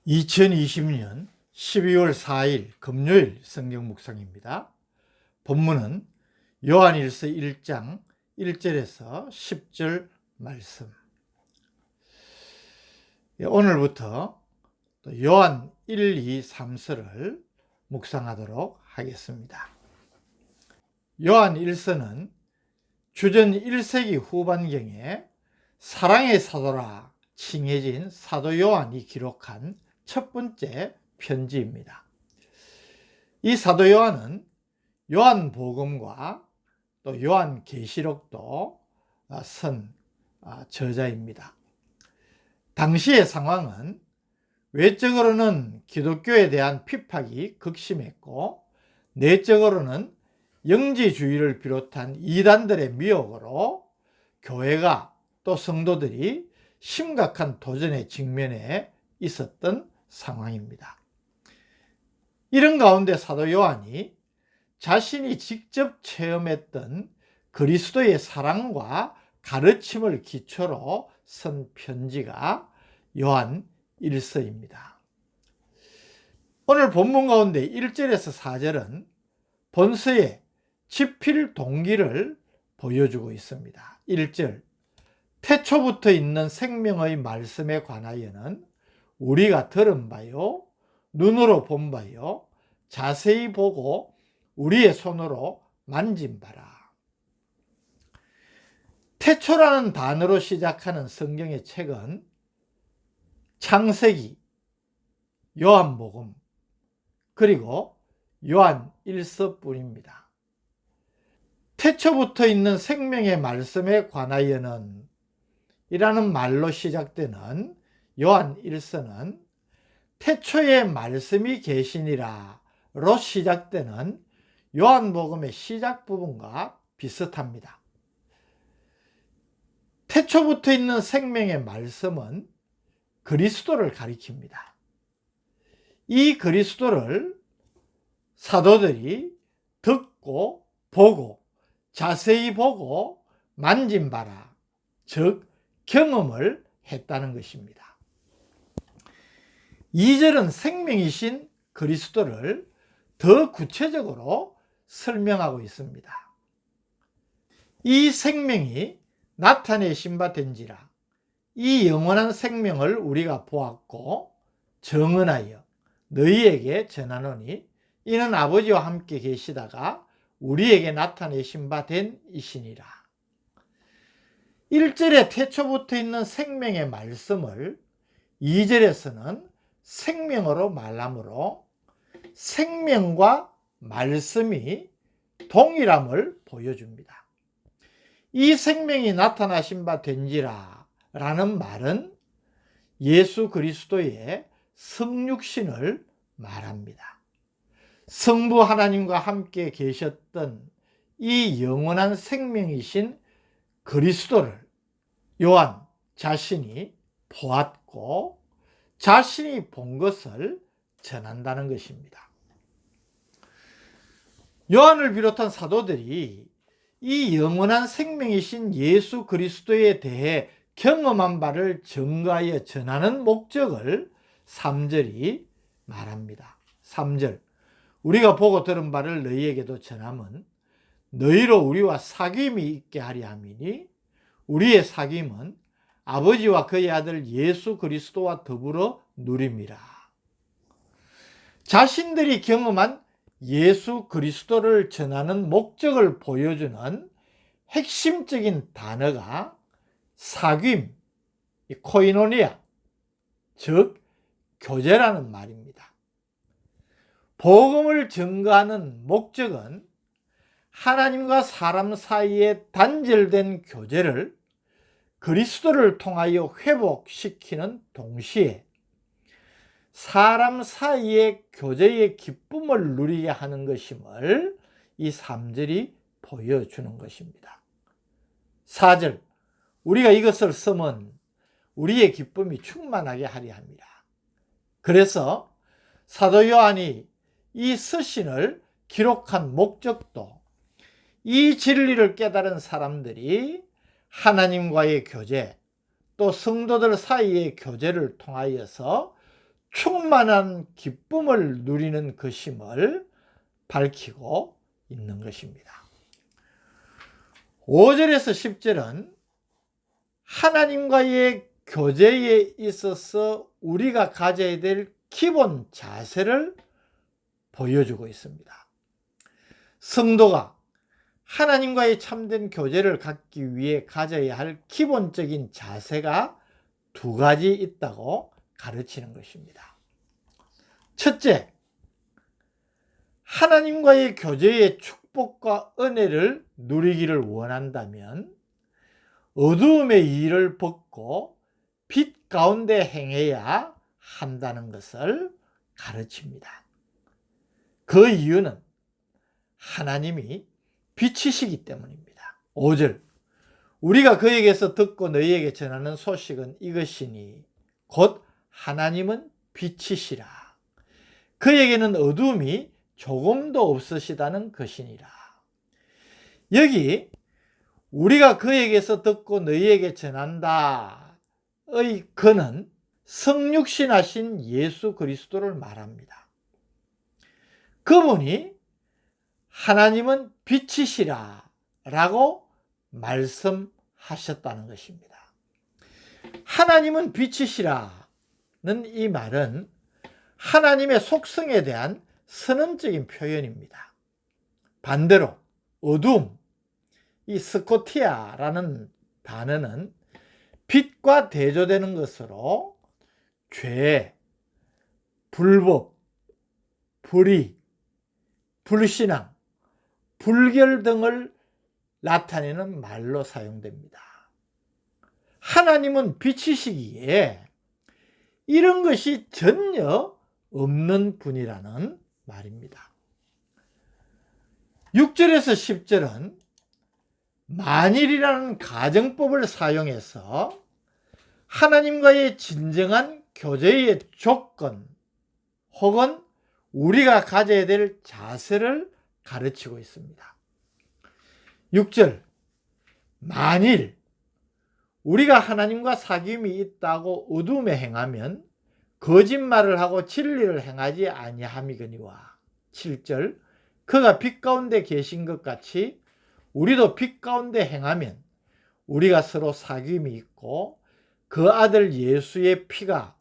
2020년 12월 4일 금요일 성경 묵상입니다. 본문은 요한일서 1장 1절에서 10절 말씀. 오늘부터 요한 1, 2, 3서를 묵상하도록 하겠습니다. 요한 1서는 주전 1세기 후반경에 사랑의 사도라 칭해진 사도 요한이 기록한 첫 번째 편지입니다. 이 사도 요한은 요한복음과 또 요한계시록도 쓴 저자입니다. 당시의 상황은 외적으로는 기독교에 대한 핍박이 극심했고, 내적으로는 영지주의를 비롯한 이단들의 미혹으로 교회가 또 성도들이 심각한 도전에 직면해 있었던 상황입니다. 이런 가운데 사도 요한이 자신이 직접 체험했던 그리스도의 사랑과 가르침을 기초로 쓴 편지가 요한 1서입니다. 오늘 본문 가운데 1절에서 4절은 본서의 집필 동기를 보여주고 있습니다. 1절, 태초부터 있는 생명의 말씀에 관하여는 우리가 들은 바요, 눈으로 본 바요, 자세히 보고 우리의 손으로 만진 바라. 태초라는 단어로 시작하는 성경의 책은 창세기, 요한복음, 그리고 요한 1서뿐입니다. 태초부터 있는 생명의 말씀에 관하여는 이라는 말로 시작되는 요한 1서는 태초에 말씀이 계시니라 로 시작되는 요한복음의 시작 부분과 비슷합니다. 태초부터 있는 생명의 말씀은 그리스도를 가리킵니다. 이 그리스도를 사도들이 듣고 보고 자세히 보고 만진 바라, 즉 경험을 했다는 것입니다. 2절은 생명이신 그리스도를 더 구체적으로 설명하고 있습니다. 이 생명이 나타내신 바 된지라, 이 영원한 생명을 우리가 보았고 정언하여 너희에게 전하노니 이는 아버지와 함께 계시다가 우리에게 나타내신 바 된 이시니라. 1절에 태초부터 있는 생명의 말씀을 2절에서는 생명으로 말하므로 생명과 말씀이 동일함을 보여줍니다. 이 생명이 나타나신 바 된지라 라는 말은 예수 그리스도의 성육신을 말합니다. 성부 하나님과 함께 계셨던 이 영원한 생명이신 그리스도를 요한 자신이 보았고 자신이 본 것을 전한다는 것입니다. 요한을 비롯한 사도들이 이 영원한 생명이신 예수 그리스도에 대해 경험한 바를 증거하여 전하는 목적을 3절이 말합니다. 3절, 우리가 보고 들은 바를 너희에게도 전함은 너희로 우리와 사귐이 있게 하려 함이니 우리의 사귐은 아버지와 그의 아들 예수 그리스도와 더불어 누림이라. 자신들이 경험한 예수 그리스도를 전하는 목적을 보여주는 핵심적인 단어가 사귐, 코이노니아, 즉 교제라는 말입니다. 복음을 증거하는 목적은 하나님과 사람 사이에 단절된 교제를 그리스도를 통하여 회복시키는 동시에 사람 사이의 교제의 기쁨을 누리게 하는 것임을 이 3절이 보여주는 것입니다. 4절, 우리가 이것을 쓰면 우리의 기쁨이 충만하게 하려 합니다. 그래서 사도 요한이 이 서신을 기록한 목적도 이 진리를 깨달은 사람들이 하나님과의 교제, 또 성도들 사이의 교제를 통하여서 충만한 기쁨을 누리는 것임을 밝히고 있는 것입니다. 5절에서 10절은 하나님과의 교제에 있어서 우리가 가져야 될 기본 자세를 보여주고 있습니다. 성도가 하나님과의 참된 교제를 갖기 위해 가져야 할 기본적인 자세가 두 가지 있다고 가르치는 것입니다. 첫째, 하나님과의 교제의 축복과 은혜를 누리기를 원한다면 어두움의 일을 벗고 빛 가운데 행해야 한다는 것을 가르칩니다. 그 이유는 하나님이 빛이시기 때문입니다. 5절, 우리가 그에게서 듣고 너희에게 전하는 소식은 이것이니 곧 하나님은 빛이시라. 그에게는 어둠이 조금도 없으시다는 것이니라. 여기 우리가 그에게서 듣고 너희에게 전한다의 그는 성육신하신 예수 그리스도를 말합니다. 그분이 하나님은 빛이시라 라고 말씀하셨다는 것입니다. 하나님은 빛이시라는 이 말은 하나님의 속성에 대한 선언적인 표현입니다. 반대로 어둠, 이 스코티아라는 단어는 빛과 대조되는 것으로 죄, 불법, 불의, 불신앙, 불결 등을 나타내는 말로 사용됩니다. 하나님은 빛이시기에 이런 것이 전혀 없는 분이라는 말입니다. 6절에서 10절은 만일이라는 가정법을 사용해서 하나님과의 진정한 교제의 조건 혹은 우리가 가져야 될 자세를 가르치고 있습니다. 6절, 만일 우리가 하나님과 사귐이 있다고 어둠에 행하면 거짓말을 하고 진리를 행하지 아니함이거니와. 7절, 그가 빛 가운데 계신 것 같이 우리도 빛 가운데 행하면 우리가 서로 사귐이 있고 그 아들 예수의 피가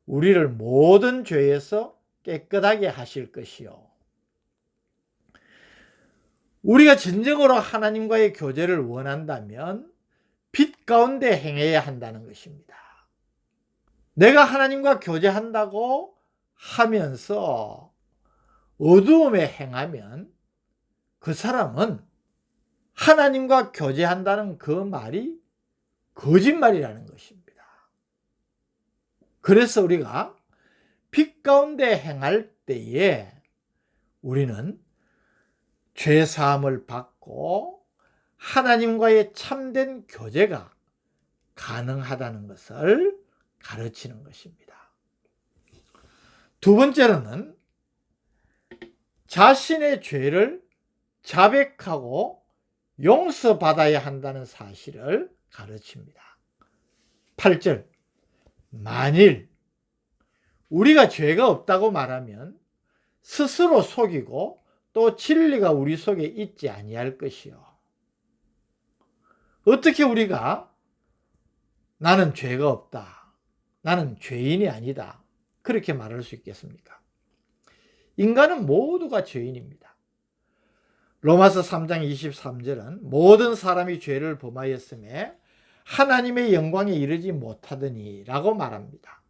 우리를 모든 죄에서 깨끗하게 하실 것이요. 우리가 진정으로 하나님과의 교제를 원한다면 빛 가운데 행해야 한다는 것입니다. 내가 하나님과 교제한다고 하면서 어두움에 행하면 그 사람은 하나님과 교제한다는 그 말이 거짓말이라는 것입니다. 그래서 우리가 빛 가운데 행할 때에 우리는 죄 사함을 받고 하나님과의 참된 교제가 가능하다는 것을 가르치는 것입니다. 두 번째로는 자신의 죄를 자백하고 용서받아야 한다는 사실을 가르칩니다. 8절, 만일 우리가 죄가 없다고 말하면 스스로 속이고 또 진리가 우리 속에 있지 아니할 것이요. 어떻게 우리가 나는 죄가 없다, 나는 죄인이 아니다, 그렇게 말할 수 있겠습니까? 인간은 모두가 죄인입니다. 로마서 3장 23절은 모든 사람이 죄를 범하였음에 하나님의 영광에 이르지 못하더니 라고 말합니다.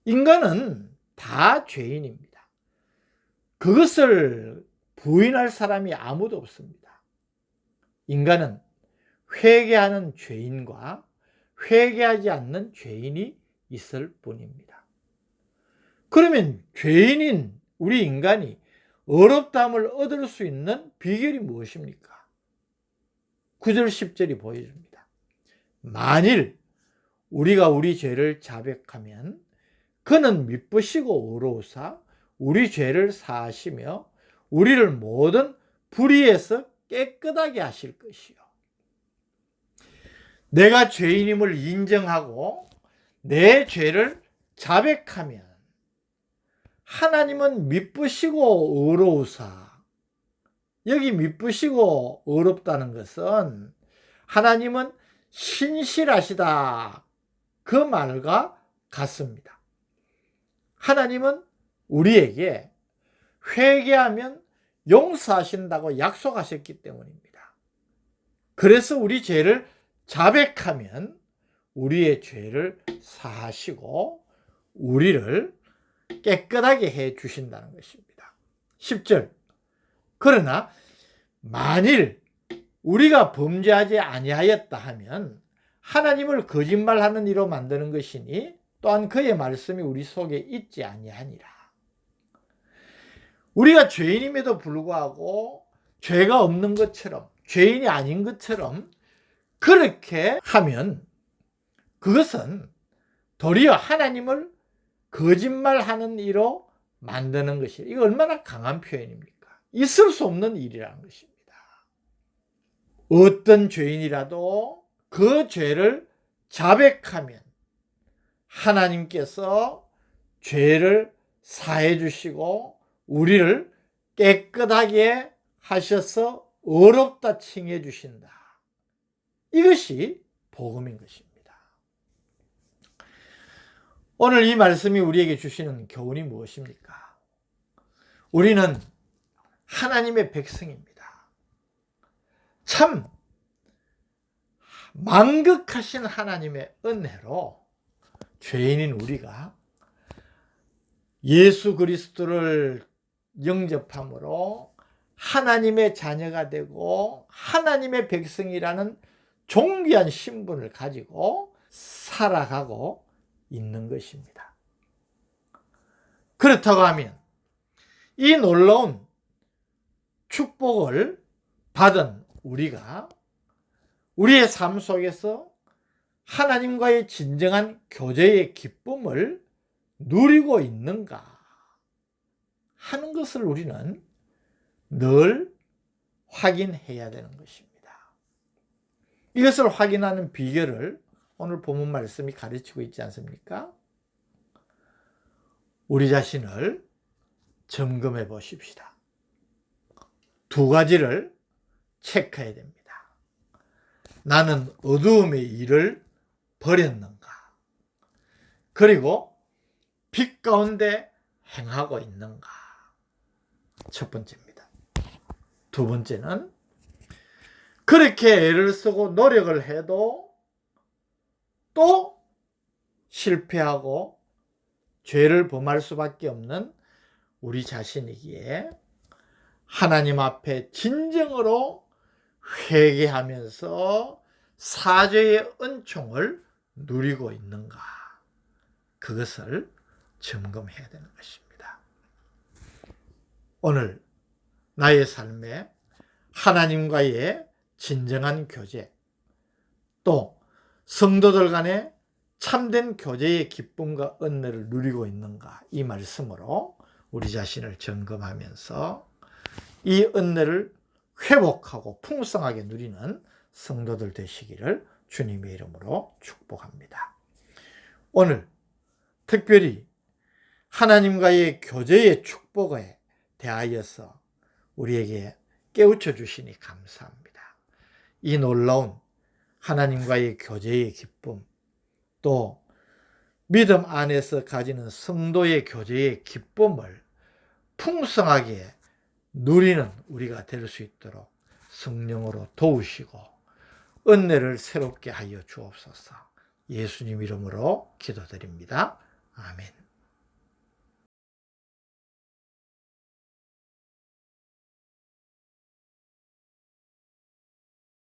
인간은 다 죄인입니다. 그것을 부인할 사람이 아무도 없습니다. 인간은 회개하는 죄인과 회개하지 않는 죄인이 있을 뿐입니다. 그러면 죄인인 우리 인간이 의롭다함을 얻을 수 있는 비결이 무엇입니까? 9절 10절이 보여줍니다. 만일 우리가 우리 죄를 자백하면 그는 미쁘시고 의로우사 우리 죄를 사하시며 우리를 모든 불의에서 깨끗하게 하실 것이요. 내가 죄인임을 인정하고 내 죄를 자백하면 하나님은 미쁘시고 의로우사. 여기 미쁘시고 의롭다는 것은 하나님은 신실하시다, 그 말과 같습니다. 하나님은 우리에게 회개하면 용서하신다고 약속하셨기 때문입니다. 그래서 우리 죄를 자백하면 우리의 죄를 사하시고 우리를 깨끗하게 해 주신다는 것입니다. 10절. 그러나 만일 우리가 범죄하지 아니하였다 하면 하나님을 거짓말하는 이로 만드는 것이니 또한 그의 말씀이 우리 속에 있지 아니하니라. 우리가 죄인임에도 불구하고 죄가 없는 것처럼, 죄인이 아닌 것처럼 그렇게 하면 그것은 도리어 하나님을 거짓말하는 이로 만드는 것이, 이거 얼마나 강한 표현입니까? 있을 수 없는 일이라는 것입니다. 어떤 죄인이라도 그 죄를 자백하면 하나님께서 죄를 사해 주시고 우리를 깨끗하게 하셔서 의롭다 칭해 주신다. 이것이 복음인 것입니다. 오늘 이 말씀이 우리에게 주시는 교훈이 무엇입니까? 우리는 하나님의 백성입니다. 참 만극하신 하나님의 은혜로 죄인인 우리가 예수 그리스도를 영접함으로 하나님의 자녀가 되고 하나님의 백성이라는 존귀한 신분을 가지고 살아가고 있는 것입니다. 그렇다고 하면 이 놀라운 축복을 받은 우리가 우리의 삶 속에서 하나님과의 진정한 교제의 기쁨을 누리고 있는가 하는 것을 우리는 늘 확인해야 되는 것입니다. 이것을 확인하는 비결을 오늘 본문 말씀이 가르치고 있지 않습니까? 우리 자신을 점검해 보십시다. 두 가지를 체크해야 됩니다. 나는 어두움의 일을 버렸는가? 그리고 빛 가운데 행하고 있는가? 첫 번째입니다. 두 번째는 그렇게 애를 쓰고 노력을 해도 또 실패하고 죄를 범할 수밖에 없는 우리 자신이기에 하나님 앞에 진정으로 회개하면서 사죄의 은총을 누리고 있는가, 그것을 점검해야 되는 것입니다. 오늘 나의 삶에 하나님과의 진정한 교제, 또 성도들 간의 참된 교제의 기쁨과 은혜를 누리고 있는가, 이 말씀으로 우리 자신을 점검하면서 이 은혜를 회복하고 풍성하게 누리는 성도들 되시기를 주님의 이름으로 축복합니다. 오늘 특별히 하나님과의 교제의 축복에 대하여서 우리에게 깨우쳐 주시니 감사합니다. 이 놀라운 하나님과의 교제의 기쁨, 또 믿음 안에서 가지는 성도의 교제의 기쁨을 풍성하게 누리는 우리가 될 수 있도록 성령으로 도우시고 은혜를 새롭게 하여 주옵소서. 예수님 이름으로 기도드립니다. 아멘.